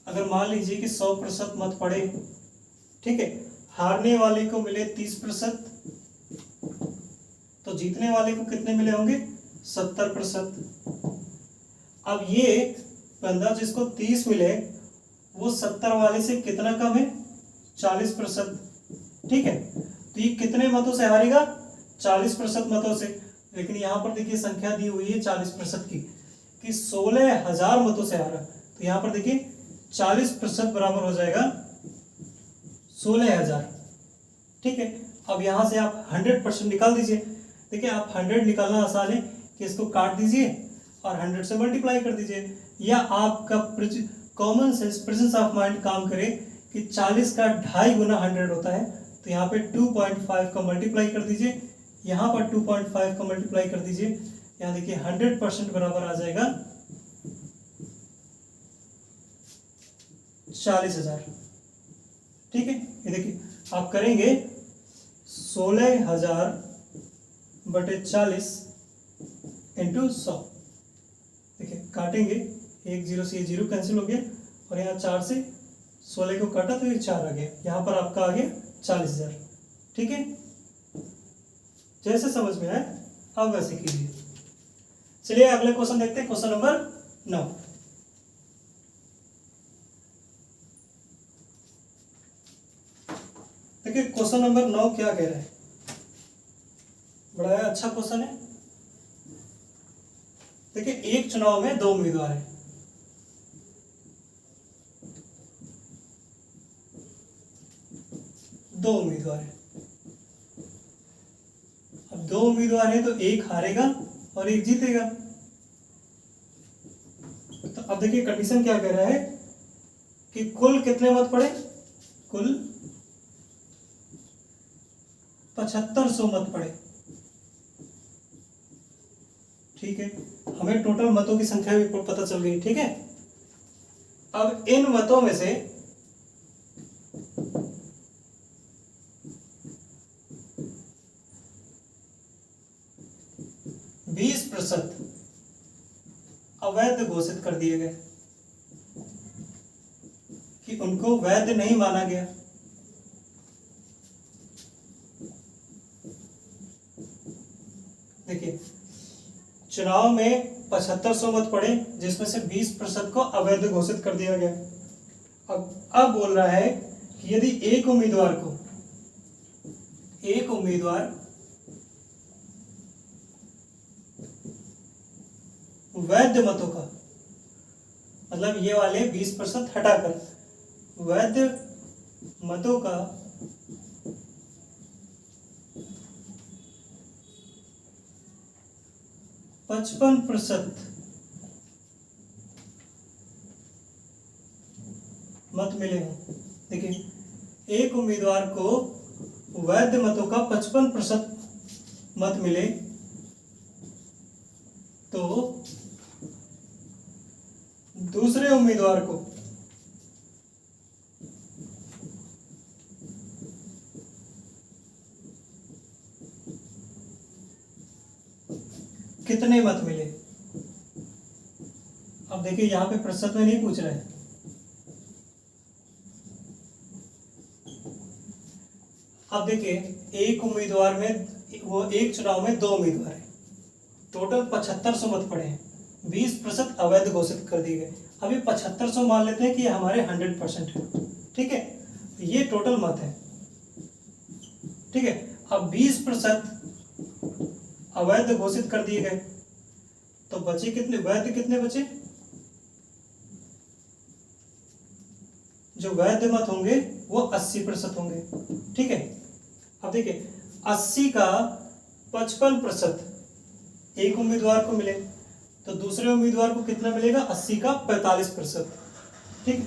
अगर मान लीजिए कि 100% मत पड़े, ठीक है, हारने वाले को मिले 30%, तो जीतने वाले को कितने मिले होंगे, 70%। अब ये बंदा जिसको 30 मिले वो 70 वाले से कितना कम है? 40%। ठीक है, तो ये कितने मतों से हारेगा? 40% मतों से। लेकिन यहाँ पर देखिए संख्या दी हुई है 40% की, कि 16,000 मतों से हारा। तो यहाँ पर देखिए 40% बराबर हो जाएगा 16,000। ठीक है, अब यहाँ से आप 100% निकाल दीजिए। देखिए आप 100 निकालना आसान है कि इसको काट दीजिए और 100 से मल्टीप्लाई कर दीजिए, या आपका common sense presence of mind काम करे कि 40 का 2.5 गुना 100 होता है। तो यहाँ पे 2.5 का मल्टीप्लाई कर दीजिए, यहाँ पर 2.5 का मल्टीप्लाई कर दीजिए। यहाँ देखिए 100% बराबर आ जाएगा 40,000। ठीक है, ये देखिए आप करेंगे 16,000/40 इंटू 100। देखिए काटेंगे, 1 0 से ये 0 कैंसिल हो गया और यहाँ 4 से 16 को काटा तो ये 4 आ गया। यहाँ पर आपका आ गया 40,000। ठीक है, जैसे समझ में आए आप वैसे कीजिए। चलिए अगले क्वेश्चन देखते हैं, क्वेश्चन नंबर 9। देखिए क्वेश्चन नंबर 9 क्या कह रहा है, बड़ा अच्छा क्वेश्चन है। देखिए एक चुनाव में 2 उम्मीदवार हैं। दो उम्मीदवार हैं। अब 2 उम्मीदवार हैं तो एक हारेगा और एक जीतेगा। तो अब देखिए कंडीशन क्या कह रहा है कि कुल कितने मत पड़े? कुल 7500 मत पड़े। ठीक है, हमें टोटल मतों की संख्या भी पता चल गई। ठीक है, अब इन मतों में से %20 अवैध घोषित कर दिए गए, कि उनको वैध नहीं माना गया। देखिए चुनाव में 7500 मत पड़े, जिसमें से 20% को अवैध घोषित कर दिया गया। अब बोल रहा है कि यदि एक उम्मीदवार वैध मतों का, मतलब ये वाले 20% हटाकर वैध मतों का 55% मत मिले हों। देखिए एक उम्मीदवार को वैध मतों का 55% मत मिले तो दूसरे उम्मीदवार को कितने मत मिले। अब देखिए यहां पे प्रतिशत में नहीं पूछ रहा है, अब देखिए एक उम्मीदवार में, वो एक चुनाव में 2 उम्मीदवार हैं, टोटल 7500 मत पड़े हैं, 20% अवैध घोषित कर दिए गए। अभी 7500 मान लेते हैं कि हमारे 100% है। ठीक है, ये टोटल मत है। ठीक है, अब 20% अवैध घोषित कर दिए गए तो बचे कितने? वैध कितने बचे? जो वैध मत होंगे वो 80% होंगे। ठीक है, अब देखिए 80 का 55% एक उम्मीदवार को मिले तो दूसरे उम्मीदवार को कितना मिलेगा? 80 का 45%। ठीक है,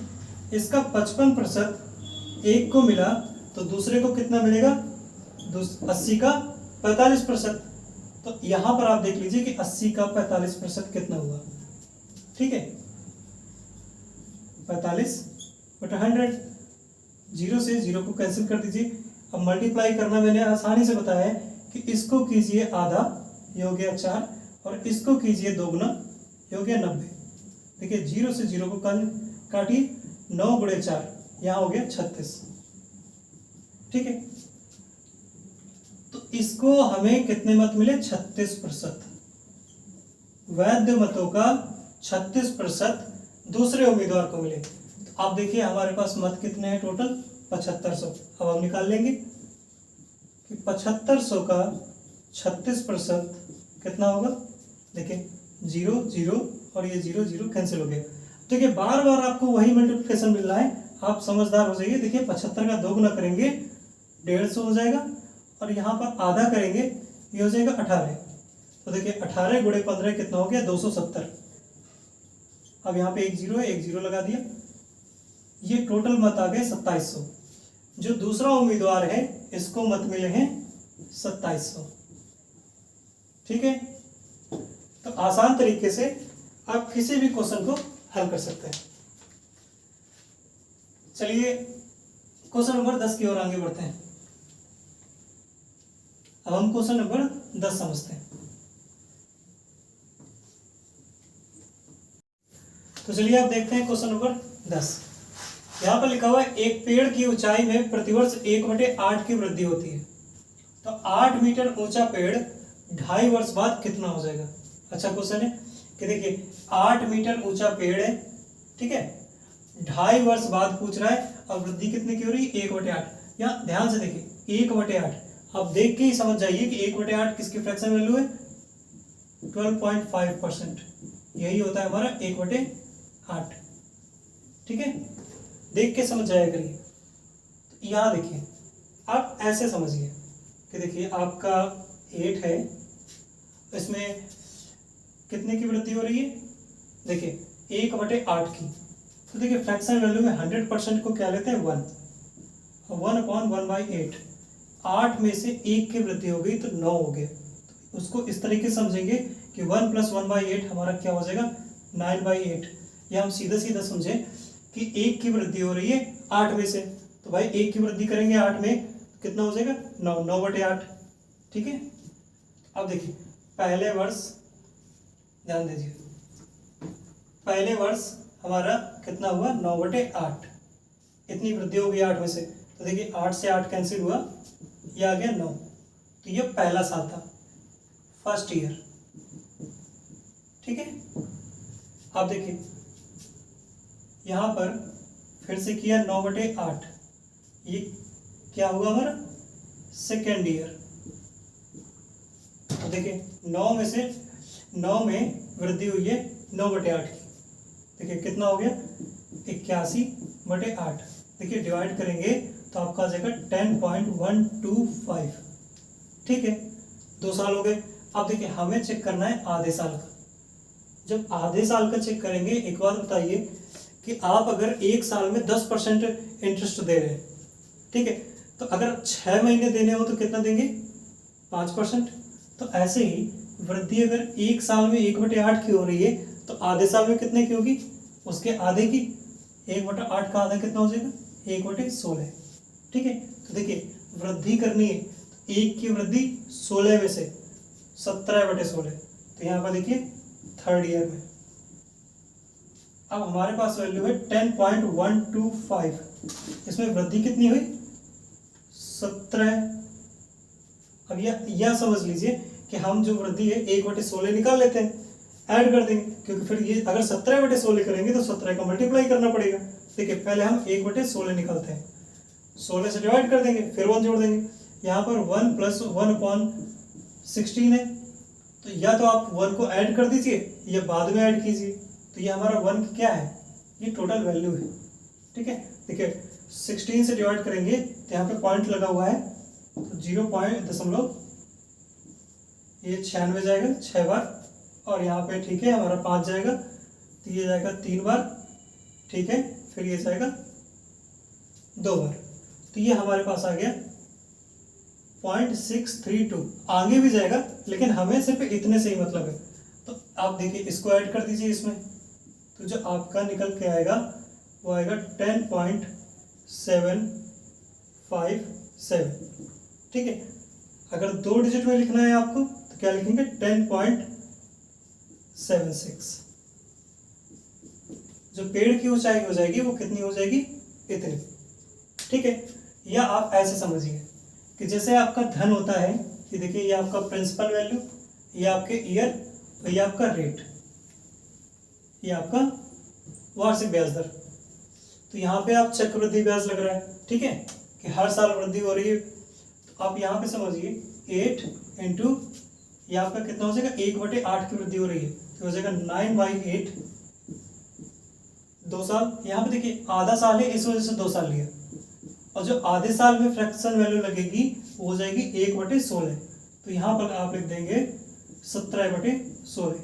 इसका 55% एक को मिला तो दूसरे को कितना मिलेगा? 80 का 45%। तो यहां पर आप देख लीजिए कि 80 का 45% कितना हुआ। ठीक है, 45/100, 0 से 0 को कैंसिल कर दीजिए। अब मल्टीप्लाई करना मैंने आसानी से बताया है कि इसको कीजिए आधा, ये हो गया 4, और इसको कीजिए 2 गुना, ये हो गया 90। देखिए 0 से 0 को काटिए, 9 गुणे 4, यहाँ हो गया 36। ठीक है, तो इसको हमें कितने मत मिले? 36%। वैध मतों का 36% दूसरे उम्मीदवार को मिले। तो आप देखिए हमारे पास मत कितने हैं टोटल 7500। अब हम निकाल लेंगे कि 7500 का 36% कितना होगा। देखिए 0 0 और ये 0 0 कैंसिल हो गया। देखिए बार बार आपको वही मल्टीप्लिकेशन मिल रहा है, आप समझदार हो जाइए। देखिए 75 का 2 गुना करेंगे 150 हो जाएगा, और यहाँ पर आधा करेंगे ये हो जाएगा 18। तो देखिए 18 गुणे 15 कितना हो गया 270। अब यहाँ पे एक जीरो है, एक जीरो लगा दिया, ये टोटल मत आ गए 2700। जो दूसरा उम्मीदवार है इसको मत मिले हैं 2700। ठीक है, तो आसान तरीके से आप किसी भी क्वेश्चन को हल कर सकते हैं। चलिए क्वेश्चन नंबर 10 की ओर आगे बढ़ते हैं। अब हम क्वेश्चन नंबर 10 समझते हैं। तो चलिए आप देखते हैं क्वेश्चन नंबर 10। यहाँ पर लिखा हुआ है एक पेड़ की ऊंचाई में प्रतिवर्ष 1/8 की वृद्धि होती है। तो 8 मीटर ऊंचा पेड़ 2.5 वर्ष बाद कितना हो जाएगा। अच्छा क्वेश्चन है कि देखिए 8 मीटर ऊंचा पेड़ है, ठीक है, 2.5 वर्ष बाद पूछ रहा है और वृद्धि कितने की हो रही है 1/8। यहाँ ध्यान से देखिए 1/8, आप देख के ही समझ जाइए कि 1/8 किसकी फ्रैक्शन वैल्यू है 12.5%। यही होता है हमारा 1/8। ठीक है, देख के समझ जाया करिए। तो यहाँ देखिए आप ऐसे समझिए कि देखिए आपका 8 है, इसमें कितने की वृद्धि हो रही है, देखिए 1/8 की। तो देखिए फ्रैक्शन वैल्यू में 100% को क्या लेते हैं 1, 1/1/8। 8 में से 1 की वृद्धि हो गई तो 9 हो गया। तो उसको इस तरीके से समझेंगे कि 1 + 1/8 हमारा क्या हो जाएगा 9/8। या हम सीधा सीधा समझें कि 1 की वृद्धि हो रही है 8 में से, तो भाई 1 की वृद्धि करेंगे 8 में कितना हो जाएगा 9, 9/8। ठीक है, अब देखिए पहले वर्ष, ध्यान दीजिए, पहले वर्ष हमारा कितना हुआ 9/8, इतनी वृद्धि हो गई 8 में से। तो देखिए 8 से 8 कैंसिल हुआ, ये आ गया 9। तो ये पहला साल था, फर्स्ट ईयर। ठीक है, आप देखिए यहाँ पर फिर से किया 9/8, ये क्या हुआ हमारा सेकेंड ईयर। तो देखिए 9 में से 9 में वृद्धि हुई है 9/8 की। देखिए कितना हो गया 81/8। देखिए डिवाइड करेंगे तो आपका आ जाएगा 10.125। ठीक है, 2 साल हो गए। अब देखिए हमें चेक करना है आधे साल का। जब आधे साल का चेक करेंगे, एक बात बताइए कि आप अगर 1 साल में 10% इंटरेस्ट दे रहे हैं, ठीक है, तो अगर 6 महीने देने हो तो कितना देंगे 5%। तो ऐसे ही वृद्धि अगर 1 साल में 1/8 की हो रही है तो आधे साल में कितने की होगी, उसके आधे की। 1/8 का आधा कितना हो जाएगा 1/16। ठीक है, तो देखिए वृद्धि करनी है, 1 की वृद्धि 16 में से 17/16। तो यहाँ पर देखिए थर्ड ईयर में अब हमारे पास वैल्यू है 10.125। इसमें वृद्धि कितनी हुई 17। अब यह समझ लीजिए कि हम जो वृद्धि है 1/16 निकाल लेते हैं, ऐड कर देंगे, क्योंकि फिर ये अगर 17/16 करेंगे तो 17 का मल्टीप्लाई करना पड़ेगा। देखिए पहले हम 1/16 निकालते हैं, 16 से डिवाइड कर देंगे, फिर 1 जोड़ देंगे। यहाँ पर 1 + 1/16 है, तो या तो आप 1 को ऐड कर दीजिए या बाद में ऐड कीजिए। तो ये हमारा 1 क्या है, ये टोटल वैल्यू है। ठीक है, देखिए 16 से डिवाइड करेंगे तो यहाँ पे पॉइंट लगा हुआ है, तो 0.0 ये 96 जाएगा 6 बार, और यहाँ पे ठीक है हमारा 5 जाएगा, तो ये जाएगा 3 बार। ठीक है, फिर ये जाएगा 2 बार। तो ये हमारे पास आ गया 0.632। आगे भी जाएगा लेकिन हमें सिर्फ इतने से ही मतलब है। तो आप देखिए इसको ऐड कर दीजिए इसमें, तो जो आपका निकल के आएगा वो आएगा 10.757। ठीक है, अगर 2 डिजिट में लिखना है आपको तो क्या लिखेंगे 10.76। जो पेड़ की ऊंचाई हो जाएगी वो कितनी हो जाएगी इतनी। ठीक है, या आप ऐसे समझिए कि जैसे आपका धन होता है कि देखिए ये आपका प्रिंसिपल वैल्यू, ये आपके ईयर और ये आपका रेट, ये आपका वार्षिक ब्याज दर। तो यहाँ पे आप चक्रवृद्धि ब्याज लग रहा है, ठीक है, कि हर साल वृद्धि हो रही है। तो आप यहाँ पे समझिए 8 इंटू ये आपका कितना हो जाएगा, 1/8 की वृद्धि हो रही है, तो हो जाएगा 9/8, 2 साल। यहाँ पे देखिए आधा साल है, इस वजह से 2 साल लिया, और जो आधे साल में फ्रैक्शन वैल्यू लगेगी वो हो जाएगी 1/16। तो यहाँ पर आप लिख देंगे 17/16।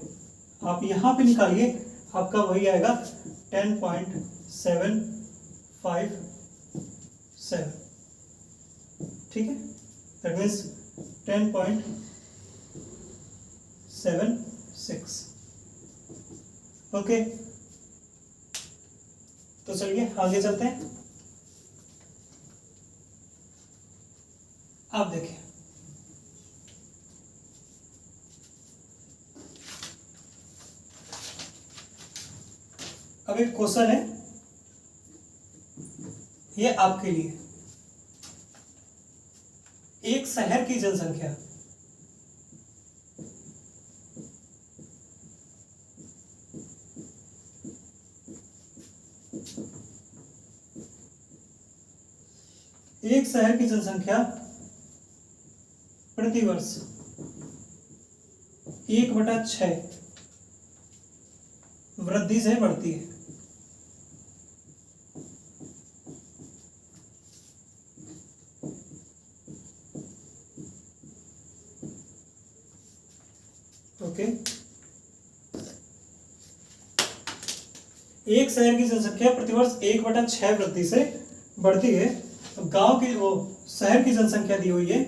आप यहाँ पे निकालिए, आपका वही आएगा 10.757, ठीक है, दैट मीन्स 10.76। ओके, तो चलिए आगे चलते हैं। आप देखिए अब एक क्वेश्चन है, ये आपके लिए। एक शहर की जनसंख्या प्रतिवर्ष 1/6 वृद्धि से बढ़ती है। ओके, एक शहर की जनसंख्या प्रतिवर्ष 1/6 वृद्धि से बढ़ती है। तो गांव की वो शहर की जनसंख्या दी हुई है,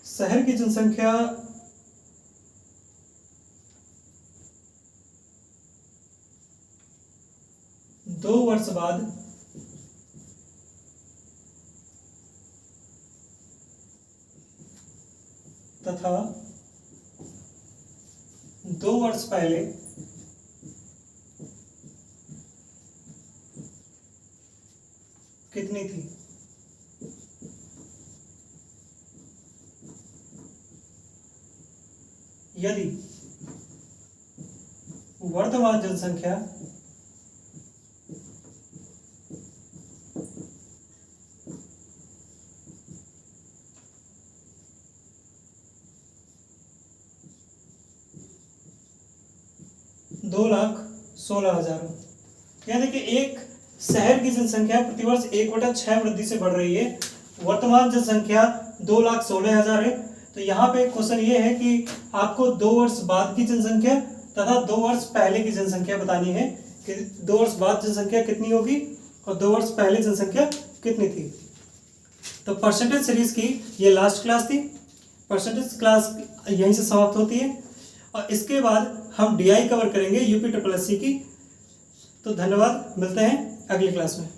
शहर की जनसंख्या 2 वर्ष बाद तथा 2 वर्ष पहले कितनी थी। यदि वर्तमान जनसंख्या दो 2,16,000 हो। यानी कि एक शहर की जनसंख्या प्रतिवर्ष 1/6 वृद्धि से बढ़ रही है, वर्तमान जनसंख्या 2,16,000 है। तो यहाँ पे क्वेश्चन ये है कि आपको 2 वर्ष बाद की जनसंख्या तथा 2 वर्ष पहले की जनसंख्या बतानी है कि 2 वर्ष बाद जनसंख्या कितनी होगी और 2 वर्ष पहले जनसंख्या कितनी थी। तो परसेंटेज सीरीज की ये लास्ट क्लास थी। परसेंटेज क्लास यहीं से समाप्त होती है और इसके बाद हम DI कवर करेंगे UP SSC की। तो धन्यवाद, मिलते हैं अगली क्लास में।